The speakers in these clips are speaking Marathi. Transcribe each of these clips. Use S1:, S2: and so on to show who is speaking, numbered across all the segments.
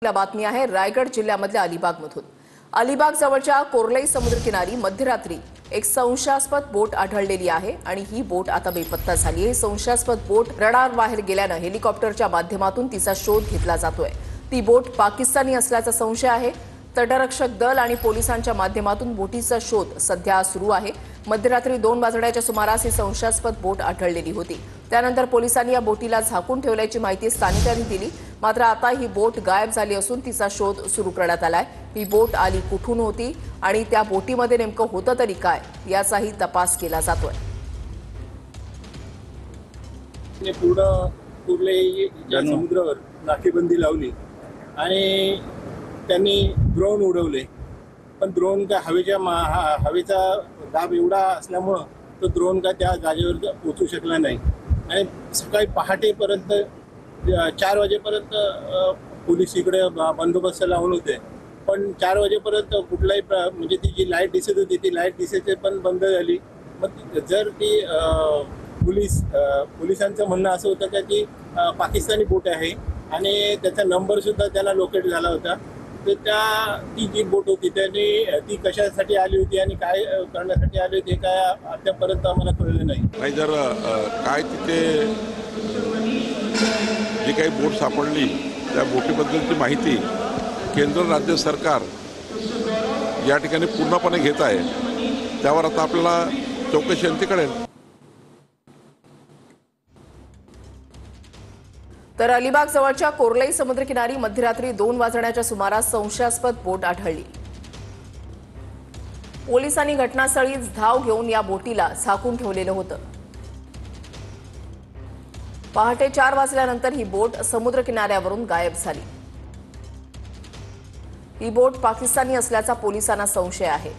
S1: बातमी आहे रायगड जिल्ह्यामधल्या अलिबागमधून। अलिबाग जवळच्या कोर्लई समुद्रकिनारी मध्यरात्री एक संशयास्पद बोट आढळलेली आहे आणि ही बोट आता बेपत्ता झाली आहे। संशयास्पद बोट रडार बाहेर गेल्यानं हेलिकॉप्टरच्या माध्यमातून तिचा शोध घेतला जातोय। ती बोट पाकिस्तानी असल्याचा संशय आहे। तटरक्षक दल आणि पोलिसांच्या माध्यमातून बोटीचा शोध सध्या सुरू आहे। मध्यरात्री 2 वाजण्याच्या सुमारास ही संशयास्पद बोट आढळलेली होती। त्यानंतर पोलिसांनी या बोटीला झाकून ठेवल्याची माहिती स्थानिकांनी दिली। मात्र आता ही बोट गायब झाली असून तिचा शोध सुरू करण्यात आलाय। ही बोट आली कुठून होती आणि त्या बोटीमध्ये नेमकं होतं तरी काय याचाही तपास केला जातोय।
S2: पूर्ण समुद्रावर नाकेबंदी लावली आणि त्यांनी ड्रोन उडवले, पण ड्रोन का हवेचा दाब एवढा असल्यामुळं तो ड्रोन का त्या जागेवर पोहोचू शकला नाही आणि सकाळी पहाटेपर्यंत 4 वाजेपर्यंत पोलीस इकडे बंदोबस्त लावून होते, पण 4 वाजेपर्यंत कुठलाही म्हणजे ती जी लाईट दिसत होती ती लाईट दिसायची पण बंद झाली। मग जर ती पोलिसांचं म्हणणं असं होतं का ती पाकिस्तानी बोट आहे आणि त्याचा नंबर सुद्धा त्याला लोकेट झाला होता, तर ती जी बोट होती ती कशासाठी आली होती आणि काय करण्यासाठी आली होती काय अद्यापर्यंत आम्हाला कळलं नाही।
S3: जर काय तिथे जी काही बोट सापडली त्या बोटीबद्दलची माहिती केंद्र राज्य सरकार या ठिकाणी पूर्णपणे घेत आहे। त्यावर आता आपल्याला चौकशी अंती कळेल।
S1: तर अलिबाग जवळच्या कोर्लई समुद्रकिनारी मध्यरात्री 2 वाजण्याच्या सुमारास संशयास्पद बोट आढळली। पोलिसांनी घटनास्थळीच धाव घेऊन या बोटीला झाकून ठेवलेलं होतं। पहाटे 4 वाजल्यानंतर ही बोट समुद्र किनाऱ्यावरून गायब झाली। ही बोट पाकिस्तानी असल्याचा पोलिसांना संशय आहे।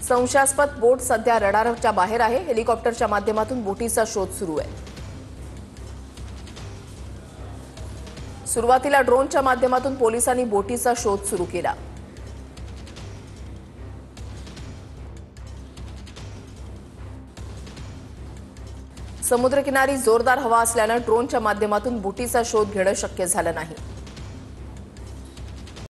S1: संशयास्पद बोट सध्या रडारच्या बाहेर आहे। हेलिकॉप्टरच्या माध्यमातून बोटीचा शोध सुरू आहे। सुरुवातीला ड्रोनच्या माध्यमातून पोलिसांनी बोटीचा शोध सुरू केला। समुद्रकिनारी जोरदार हवा असल्यानं ड्रोनच्या माध्यमातून बोटीचा शोध घेणं शक्य झालं नाही।